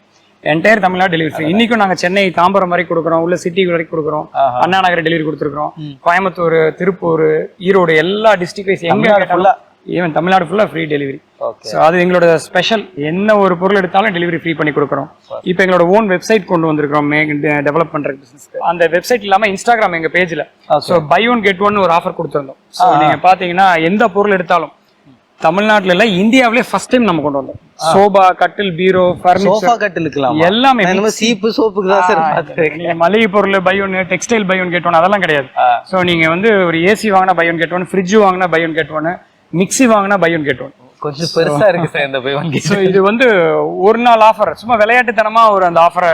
Entire Tamil Nadu delivery free. இன்னைக்கும் நாங்கள் சென்னை தாம்பரம் வரைக்கும் கொடுக்குறோம், உள்ள சிட்டி வரைக்கும் கொடுக்குறோம், அண்ணா நகர் டெலிவரி கொடுத்துருக்கோம், கோயம்புத்தூர், திருப்பூர், ஈரோடு எல்லா டிஸ்ட்ரிக்ட் வைஸ் எங்க ஈவன் தமிழ்நாடு ஃபுல்லா ஃப்ரீ டெலிவரி. ஸோ அது எங்களோட ஸ்பெஷல். என்ன ஒரு பொருள் எடுத்தாலும் டெலிவரி ஃப்ரீ பண்ணி கொடுக்குறோம். இப்போ எங்களோட ஓன் வெப்சைட் கொண்டு வந்திருக்கிறோம் டெவலப் பண்ற பிசினஸ். அந்த வெப்சைட் இல்லாம இன்ஸ்டாகிராம் எங்க பேஜ்ல so buy one get one ஒரு ஆஃபர் கொடுத்துருந்தோம். ஸோ நீங்க பாத்தீங்கன்னா எந்த பொருள் எடுத்தாலும் தமிழ்நாட்டுல இல்ல இந்தியாவிலே ஃபர்ஸ்ட் டைம் நம்ம கொண்டு வந்தோம். சோபா, கட்டில், பீரோ, ஃபர்னிச்சர் எல்லாமே சீப்பு சோப்புக்கு தான் சார். மளிகை பொருள் buy one, textile buy one get one அதெல்லாம் கிடையாது. ஸோ நீங்க வந்து ஒரு ஏசி வாங்கினா buy one get one, fridge வாங்கினா buy one get one, mixie வாங்கினா பை ஒன் கெட் ஒன். கொஞ்சம் பெருசா இருக்கு சார் இந்த பை ஒன் கெட். ஸோ இது வந்து ஒரு நாள் ஆஃபர், சும்மா விளையாட்டுத்தனமா ஒரு அந்த ஆஃபரை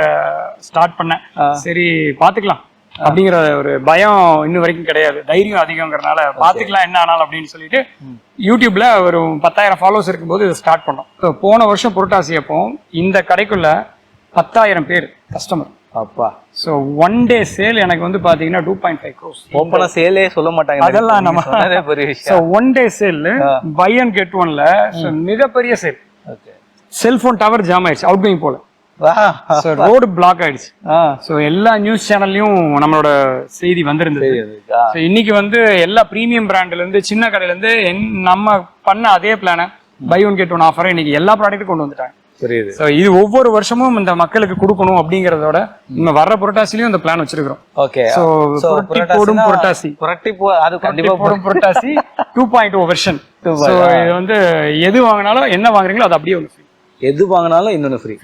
ஸ்டார்ட் பண்ணேன். சரி பாத்துக்கலாம் அப்படிங்கிற ஒரு பயம் இன்னும் வரைக்கும் கிடையாது, தைரியம் அதிகங்கிறதுனால பாத்துக்கலாம் என்ன ஆனாலும் அப்படின்னு சொல்லிட்டு யூடியூப்ல ஒரு 10,000 ஃபாலோவர்ஸ் இருக்கும்போது இதை ஸ்டார்ட் பண்ணோம். ஸோ போன வருஷம் புரட்டாசி அப்போ இந்த கடைக்குள்ள 10,000 பேர் கஸ்டமர். அப்பா. ஸோ ஒன் டே சேல் எனக்கு வந்து பாத்தீங்கன்னா 2.5 crores. ஓப்பனா சேலே சொல்ல மாட்டாங்க, அதெல்லாம் நம்ம பெரிய விஷயம். So one day sale buy and get ஒன்ல மிகப்பெரிய சேல். செல்போன் டவர் ஜாம் ஆயிடுச்சு அவுட் கோயிங் போல. ரோடு பிளாக் ஆயிடுச்சு. ஸோ எல்லா நியூஸ் சேனல்லையும் நம்மளோட செய்தி வந்திருந்தது. இன்னைக்கு வந்து எல்லா பிரீமியம் பிராண்ட்ல இருந்து சின்ன கடையில இருந்து நம்ம பண்ண அதே பிளான buy one get one offer இன்னைக்கு எல்லா ப்ராடக்ட்டும் கொண்டு வந்துட்டாங்க. புரியுது. இது ஒவ்வொரு வருஷமும் இந்த மக்களுக்கு கொடுக்கணும் அப்படிங்கறதோட நம்ம வர்ற புரட்டாசிலையும் இந்த பிளான் வச்சிருக்கிறோம். ஓகே. சோ போடும் புரட்டாசி, அது கண்டிப்பா போடும் புரட்டாசி 2.0 வெர்ஷன். சோ இது வந்து எது வாங்கினாலும் என்ன வாங்குறீங்களோ அது அப்படியே ஃப்ரீ. எது வாங்கினாலும் இன்னொன்னு ஃப்ரீ.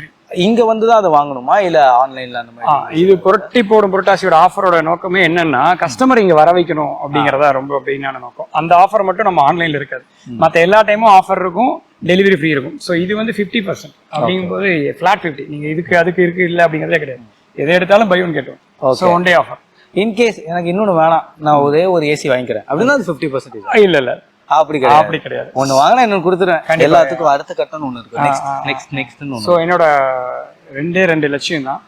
இங்க வந்துதான் அதை வாங்கணுமா இல்ல ஆன்லைன்ல அந்த மாதிரி? இது புரட்டி போடும் புரட்டாசியோட ஆஃபரோட நோக்கமே என்னன்னா கஸ்டமர் இங்க வர வைக்கணும் அப்படிங்கறதா ரொம்ப மெயினான நோக்கம். அந்த ஆஃபர் மட்டும் நம்ம ஆன்லைன்ல இருக்காது, மத்த எல்லா டைமும் ஆஃபர் இருக்கும், டெலிவரி ஃப்ரீ இருக்கும். ஸோ இது வந்து 50% அப்படிங்கும்போது ஃபிளாட் 50. நீங்க இதுக்கு அதுக்கு இருக்கு இல்லை அப்படிங்கிறதே கிடையாது, எதை எடுத்தாலும் buy one get one. So one day offer. In case எனக்கு இன்னொன்னு வேணாம், நான் ஒரே ஒரு ஏசி வாங்கிக்கிறேன் அப்படின்னா அது 50%. இல்ல அப்படி கிடையாது. ஒன்னு வாங்கினா இன்னொன்னு கொடுத்துருவேன். எல்லாத்துக்கும் அடுத்த கட்டணம் ஒண்ணு இருக்கு. நெக்ஸ்ட். ஸோ என்னோட 2 லட்சியம் தான்.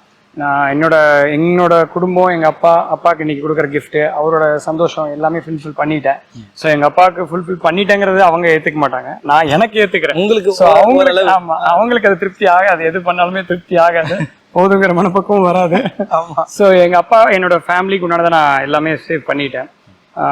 நான் என்னோட குடும்பம், எங்க அப்பாவுக்கு இன்னைக்கு கொடுக்குற கிஃப்ட், அவரோட சந்தோஷம் எல்லாமே ஃபுல்ஃபில் பண்ணிட்டேன். ஸோ எங்க அப்பாவுக்கு ஃபுல்ஃபில் பண்ணிட்டேங்கிறது அவங்க ஏத்துக்க மாட்டாங்க, நான் எனக்கு ஏத்துக்கிறேன். அவங்களுக்கு அது திருப்தி ஆகாது, எது பண்ணாலுமே திருப்தி ஆகாது, போதுங்கிற மனப்பக்குவம் வராது. ஸோ எங்க அப்பா என்னோட ஃபேமிலிக்கு உண்டானதை நான் எல்லாமே சேவ் பண்ணிட்டேன்.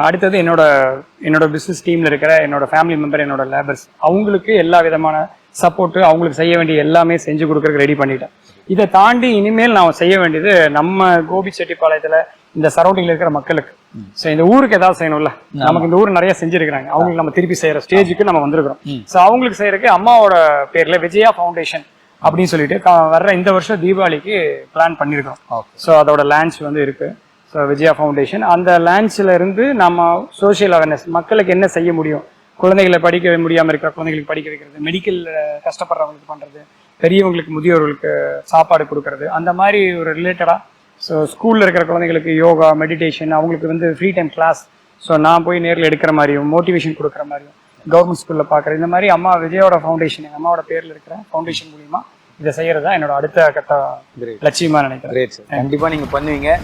அடுத்தது என்னோட பிசினஸ் டீம்ல இருக்கிற என்னோட ஃபேமிலி மெம்பர், என்னோட லேபர்ஸ், அவங்களுக்கு எல்லா விதமான சப்போர்ட், அவங்களுக்கு செய்ய வேண்டிய எல்லாமே செஞ்சு கொடுக்கறதுக்கு ரெடி பண்ணிட்டேன். இதை தாண்டி இனிமேல் நான் செய்ய வேண்டியது நம்ம கோபிச்செட்டிப்பாளையத்துல இந்த சரௌண்டிங்ல இருக்கிற மக்களுக்கு. ஸோ இந்த ஊருக்கு ஏதாவது செய்யணும்ல, நமக்கு இந்த ஊர் நிறைய செஞ்சிருக்கிறாங்க, அவங்களுக்கு நம்ம திருப்பி செய்யற ஸ்டேஜுக்கு நம்ம வந்திருக்கிறோம். ஸோ அவங்களுக்கு செய்யறதுக்கு அம்மாவோட பேர்ல விஜயா ஃபவுண்டேஷன் அப்படின்னு சொல்லிட்டு வர்ற இந்த வருஷம் தீபாவளிக்கு பிளான் பண்ணியிருக்கோம். ஸோ அதோட லான்ச் வந்து இருக்கு. ஸோ விஜயா ஃபவுண்டேஷன் அந்த லான்ச்ல இருந்து நம்ம சோசியல் அவேர்னஸ், மக்களுக்கு என்ன செய்ய முடியும், குழந்தைகளை படிக்க முடியாம இருக்கிற குழந்தைகளுக்கு படிக்க வைக்கிறது, மெடிக்கல் கஷ்டப்படுறவங்களுக்கு பண்றது, பெரியவங்களுக்கு முதியோர்களுக்கு சாப்பாடு கொடுக்கறது, அந்த மாதிரி ஒரு ரிலேட்டடா. ஸோ ஸ்கூல்ல இருக்கிற குழந்தைங்களுக்கு யோகா, மெடிடேஷன், அவங்களுக்கு வந்து ஃப்ரீ டைம் கிளாஸ், ஸோ நான் போய் நேரில் எடுக்கிற மாதிரியும் மோட்டிவேஷன் கொடுக்குற மாதிரியும் கவர்மெண்ட் ஸ்கூல்ல பாக்குற இந்த மாதிரி அம்மா விஜயோட ஃபவுண்டேஷன், எங்க அம்மாவோட பேர்ல இருக்கிற ஃபவுண்டேஷன் மூலியமா இதை செய்யறதா என்னோட அடுத்த கட்ட லட்சியமா நினைக்கிறேன். கண்டிப்பா நீங்க பண்ணுவீங்க.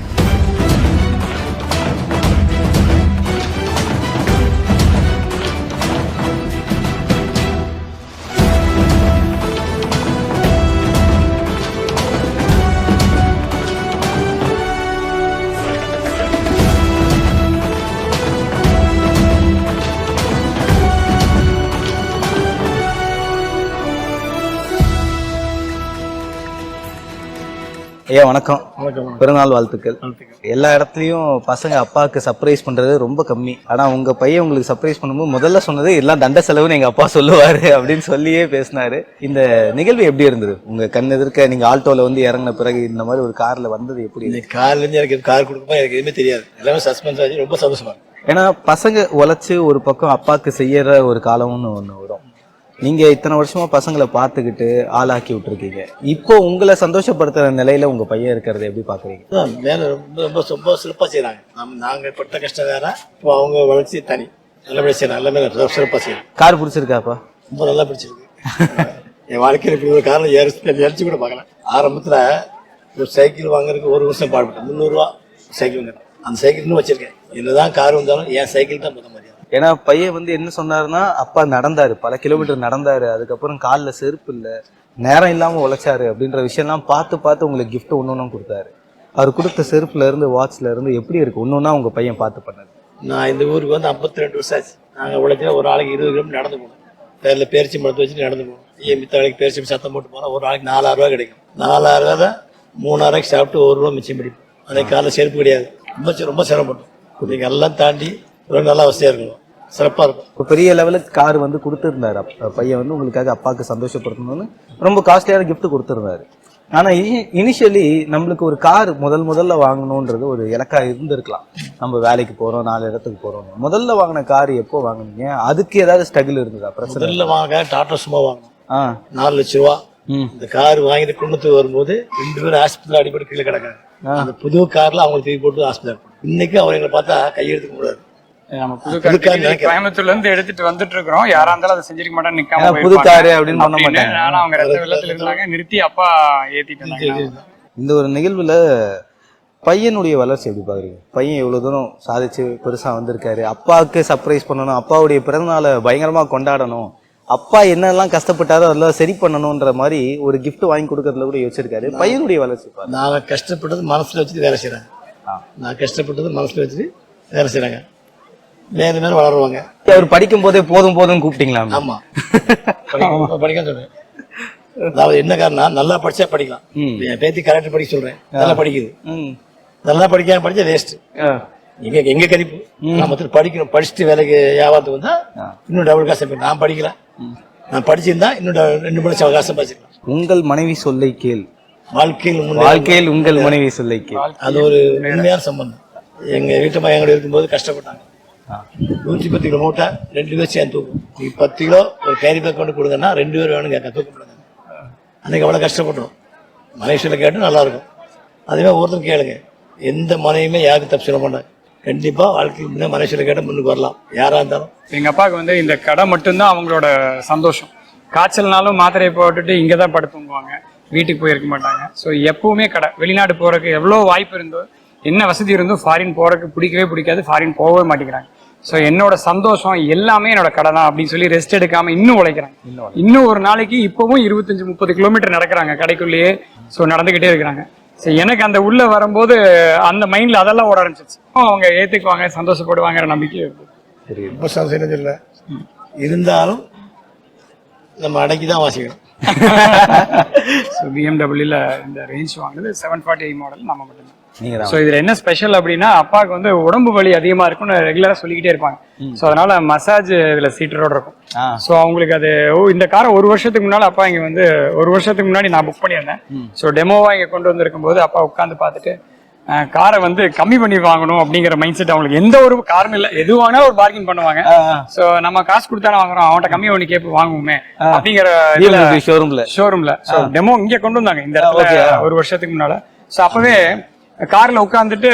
ஐயா வணக்கம். வணக்கம். பிறநாள் வாழ்த்துக்கள். எல்லா இடத்துலயும் பசங்க அப்பாவுக்கு சர்ப்ரைஸ் பண்றது ரொம்ப கம்மி. ஆனா உங்க பையன் உங்களுக்கு சர்ப்ரைஸ் பண்ணும்போது முதல்ல சொன்னது எல்லாம் தண்ட செலவுன்னு எங்க அப்பா சொல்லுவாரு அப்படின்னு சொல்லியே பேசினாரு. இந்த நிகழ்வு எப்படி இருந்தது? உங்க கண் எதிர்க்க நீங்க ஆல்டோல வந்து இறங்கின பிறகு இந்த மாதிரி ஒரு கார்ல வந்தது எப்படி? இந்த கார்ல இருந்து எனக்கு கார் கொடுக்கும்போது எனக்கு எதுவுமே தெரியாது. எல்லாமே சஸ்பென்ஸ் ஆச்சு. ரொம்ப சந்தோஷமா இருக்கு. ஏன்னா பசங்க உழைச்சு ஒரு பக்கம் அப்பாவுக்கு செய்யற ஒரு காலம்னு ஒண்ணு வரும். நீங்க இத்தனை வருஷமா பசங்களை பார்த்துக்கிட்டு ஆளாக்கி விட்டுருக்கீங்க. இப்போ உங்களை சந்தோஷப்படுத்துற நிலையில உங்க பையன் இருக்கிறத எப்படி பாக்குறீங்க? மேல ரொம்ப ரொம்ப ரொம்ப சிறப்பா செய்யறாங்க. நாங்க பட்ட கஷ்டம் வேற, இப்போ அவங்க வளர்ச்சி தனி. நல்லபடியா செய்யறாங்க. எல்லாமே சிறப்பா செய்யறாங்க. கார் பிடிச்சிருக்காப்பா? ரொம்ப நல்லா பிடிச்சிருக்கு. என் வாழ்க்கையில் இப்படி ஒரு காரணம் எரிச்சு கூட பார்க்கல. ஆரம்பத்துல ஒரு சைக்கிள் வாங்குறதுக்கு ஒரு வருஷம் பாடுபட்டேன். 300 ரூபா சைக்கிள் வாங்குறேன். அந்த சைக்கிள் இன்னும் வச்சிருக்கேன். என்னதான் கார் வந்தாலும் என் சைக்கிள் தான் முதல் மரியாதை. ஏன்னா பையன் வந்து என்ன சொன்னாருன்னா, அப்பா நடந்தாரு, பல கிலோமீட்டர் நடந்தாரு, அதுக்கப்புறம் காலில் செருப்பு இல்லை, நேரம் இல்லாம உழைச்சாரு அப்படின்ற விஷயம்லாம் பார்த்து உங்களுக்கு கிஃப்ட் ஒன்னொன்னும் கொடுத்தாரு. அவர் கொடுத்த செருப்புல இருந்து வாட்ச்ல இருந்து எப்படி இருக்கு ஒன்னொன்னா உங்க பையன் பார்த்து பண்ணது? நான் இந்த ஊருக்கு வந்து 52 வருஷம் ஆச்சு. நாங்கள் உழைச்சா ஒரு ஆளுக்கு 20 கிலோமீட்டர் நடந்து போகணும். பேரில் பேரிச்சி மரத்தை வச்சுட்டு நடந்து போகணும். மித்த வேலைக்கு பேரிச்சி சத்தம் போட்டு போனால் ஒரு ஆளுக்கு 4000 ரூபா கிடைக்கும். 4000 ரூபா 3000 சாப்பிட்டு 1 ரூபா மிச்சம் பிடிக்கும். அன்னைக்கு காலையில் செருப்பு கிடையாது. ரொம்ப சிரமப்பட்டோம். நீங்கள் எல்லாம் தாண்டி ரொம்ப நல்லா அவசியம் இருக்கணும். சிறப்பாக இருக்கும். இப்போ பெரிய லெவலுக்கு கார் வந்து கொடுத்துருந்தாரு பையன் வந்து உங்களுக்காக அப்பாவுக்கு சந்தோஷப்படுத்தணும்னு ரொம்ப காஸ்ட்லியான கிஃப்ட் கொடுத்துருந்தாரு. ஆனா இனிஷியலி நம்மளுக்கு ஒரு கார் முதல்ல வாங்கணும்ன்றது ஒரு இலக்கா இருந்திருக்கலாம். நம்ம வேலைக்கு போறோம், 4 இடத்துக்கு போறோம். முதல்ல வாங்கின கார் எப்போ வாங்கினீங்க? அதுக்கு ஏதாவது ஸ்ட்ரகிள் இருந்ததா? முதல்ல வாங்க டாடா சும்மா வாங்கணும். 4 லட்சம் ரூபா. இந்த கார் வாங்கிட்டு குடும்பத்துக்கு வரும்போது 2 பேரும் ஆஸ்பத்திரி அடிப்படை கீழே கிடக்காங்க. அந்த புது கார்ல அவங்க தூக்கி போட்டு ஆஸ்பத்திரி. இன்னைக்கு அவர் எங்களை பார்த்தா கையெடுத்துக்க கூடாது. நம்ம கோயம்புத்தூர்ல இருந்து எடுத்துட்டு வந்துட்டு இருக்கிறோம். யாரா இருந்தாலும் அதை செஞ்சிருக்க மாட்டாங்க, நிக்காம புது காரு அப்படின்னு பண்ண மாட்டாங்க. ஆனா அவங்க ரத்த வெள்ளத்துல இருந்தாங்க, நிறுத்தி அப்பா ஏத்திட்டு. இந்த ஒரு நிகழ்வுல பையனுடைய வளர்ச்சி எப்படி பாக்குறீங்க? பையன் எவ்வளவு தூரம் சாதிச்சு பெருசா வந்திருக்காரு. அப்பாவுக்கு சர்ப்ரைஸ் பண்ணணும், அப்பாவுடைய பிறந்தநாளை பயங்கரமா கொண்டாடணும், அப்பா என்னெல்லாம் கஷ்டப்பட்டாரோ அதெல்லாம் சரி பண்ணணும்ன்ற மாதிரி ஒரு கிஃப்ட் வாங்கி கொடுக்கறதுல கூட யோசிச்சிருக்காரு. பையனுடைய வளர்ச்சி நான் கஷ்டப்பட்டது மனசுல வச்சுட்டு வேலை செய்யறாங்க. நான் கஷ்டப்பட்டது மனசுல வச்சுட்டு வேலை செய்யறாங்க. மேலும் வளருவாங்க. அவர் படிக்கும் போதே போதும் கூப்பிட்டீங்களா? ஆமா, படிக்க சொல்றேன். அதாவது என்ன காரணம், நல்லா படிச்சா படிக்கலாம். என் பேத்தி கரெக்ட் படிக்க சொல்றேன், நல்லா படிக்குது. நல்லா படிக்காம படிச்சா வேஸ்ட். எங்க கணிப்பு நம்ம படிக்கணும். படிச்சுட்டு வேலைக்கு வியாபாரத்துக்கு வந்தா இன்னும் டபுள் காசு. நான் படிக்கல, நான் படிச்சிருந்தா இன்னும் 2 மணி காசு படிச்சிருக்கேன். உங்கள் மனைவி சொல்லை கேள், வாழ்க்கையில் உங்கள் மனைவி சொல்லை கேள். அது ஒரு உண்மையான சம்பந்தம். எங்க வீட்டு பையன் இருக்கும்போது கஷ்டப்பட்டாங்க. 110 கிலோ மூட்டை 2 பேர் சேர்ந்து தூக்கும். நீங்க 10 கிலோ ஒரு கேரி பேக் கொண்டு கொடுங்கன்னா 2 பேர் வேணும் கேட்க தூக்கப்படுங்க. அன்னைக்கு அவ்வளவு கஷ்டப்பட்டோம். மனைவியில கேட்டு நல்லா இருக்கும். அதுவே ஒருத்தர் கேளுங்க, எந்த மனைவியுமே யாருக்கு தப்பு சொல்ல மாட்டாங்க. கண்டிப்பா வாழ்க்கைக்கு மனைவியில கேட்ட முன்னுக்கு வரலாம் யாரா இருந்தாலும். எங்க அப்பாவுக்கு வந்து இந்த கடை மட்டும்தான் அவங்களோட சந்தோஷம். காய்ச்சல்னாலும் மாத்திரையை போட்டுட்டு இங்கதான் படுத்துங்குவாங்க, வீட்டுக்கு போயிருக்க மாட்டாங்க. ஸோ எப்பவுமே கடை. வெளிநாடு போறதுக்கு எவ்வளோ வாய்ப்பு இருந்தோ, என்ன வசதி இருந்தோ, ஃபாரின் போறதுக்கு பிடிக்காது, ஃபாரின் போகவே மாட்டேங்கிறாங்க. ஸோ என்னோட சந்தோஷம் எல்லாமே என்னோட கடை தான் அப்படின்னு சொல்லி ரெஸ்ட் எடுக்காம இன்னும் உழைக்கிறாங்க. இன்னும் ஒரு நாளைக்கு இப்பவும் 25-30 கிலோமீட்டர் நடக்கிறாங்க கடைக்குள்ளேயே. ஸோ நடந்துகிட்டே இருக்கிறாங்க. ஸோ எனக்கு அந்த உள்ள வரும்போது அந்த மைண்ட்ல அதெல்லாம் ஓட ஆரம்பிச்சிச்சு. அவங்க ஏத்துக்குவாங்க, சந்தோஷப்படுவாங்கிற நம்பிக்கை இருக்கு. ரொம்ப சந்தோஷம் இல்லை இருந்தாலும் நம்ம அடக்கிதான் வாசிக்கணும். ஸோ பிஎம்டபிள்யூல இந்த ரேஞ்ச் வாங்கினது 740i மாடல் நம்ம மட்டும்தான். ஸோ இதுல என்ன ஸ்பெஷல் அப்படின்னா, அப்பாவுக்கு வந்து உடம்பு வலி அதிகமா இருக்கும்னு ரெகுலரா சொல்லிக்கிட்டே இருப்பாங்க. ஸோ அதனால மசாஜ் இதுல சீட்டரோட இருக்கும். ஸோ அவங்களுக்கு அது இந்த காரை 1 வருஷத்துக்கு முன்னாடி அப்பா இங்க வந்து 1 வருஷத்துக்கு முன்னாடி நான் புக் பண்ணியிருந்தேன். ஸோ டெமோவா இங்க கொண்டு வந்திருக்கும் போது அப்பா உட்காந்து பார்த்துட்டு காரை வந்து கம்மி பண்ணி வாங்கணும் அப்படிங்கிற மைண்ட் செட் அவங்களுக்கு. எந்த ஒரு காரணம் இல்லை, எது வாங்கினா ஒரு பார்கின் பண்ணுவாங்க. ஸோ நம்ம காசு கொடுத்தானே வாங்குறோம், அவன்கிட்ட கம்மி பண்ணி கேட்பு வாங்குவோமே அப்படிங்கிற ஷோரூம்ல. ஸோ டெமோ இங்க கொண்டு வந்தாங்க இந்த இடத்துல 1 வருஷத்துக்கு முன்னால. ஸோ அப்பவே கார்ல உட்காந்துட்டு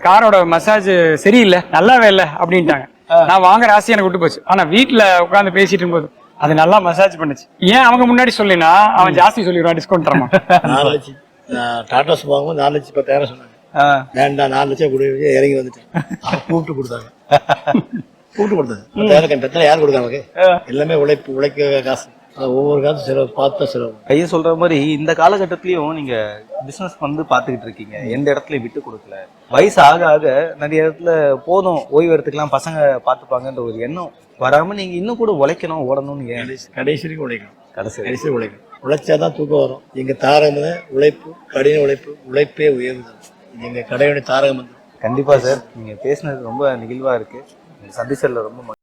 காரோட மசாஜ் சரியில்லை, நல்லாவே இல்லை அப்படின்ட்டாங்க. நான் வாங்குற ஆசை எனக்கு விட்டு போச்சு. ஆனா வீட்டுல உட்காந்து பேசிட்டு இருக்கும்போது அது நல்லா மசாஜ் பண்ணுச்சு. ஏன் அவங்க முன்னாடி சொல்லினா அவன் ஜாஸ்தி சொல்லிடுவான், டிஸ்கவுண்ட் தரமா. 4 லட்சம் டாடா வாங்கும்போது 4,10,000 சொன்னாங்க. வேண்டாம் 4 லட்சம் கொடுத்து இறங்கி வந்துட்டேன். கூப்பிட்டு கொடுத்தாங்க. கூப்பிட்டு கொடுத்தாங்க 10,000 யார் கொடுக்காங்க? எல்லாமே உழைக்க காசு. ஒவ்வொரு காசு செலவு பார்த்த செலவு. ஐயா சொல்ற மாதிரி இந்த காலகட்டத்திலயும் நீங்க பிசினஸ் வந்து பாத்துக்கிட்டு இருக்கீங்க, எந்த இடத்துலயும் விட்டு கொடுக்கல. வயசு ஆக ஆக நிறைய இடத்துல போதும் ஓய்வு எடுத்துக்கலாம், பசங்க பாத்துப்பாங்கன்ற ஒரு எண்ணம் வராம நீங்க இன்னும் கூட உழைக்கணும், ஓடணும்னு. கடைசி வரைக்கும் உழைக்கணும். கடைசி உழைக்கணும். உழைச்சாதான் தூக்கம் வரும். எங்கள் தாரகம் தான் உழைப்பு, கடின உழைப்பு, உழைப்பே உயர்ந்தது. இது எங்கள் கடையோட தாரகம். கண்டிப்பா சார், நீங்க பேசுனது ரொம்ப நெகிழ்வா இருக்கு. சந்திச்சதுல ரொம்ப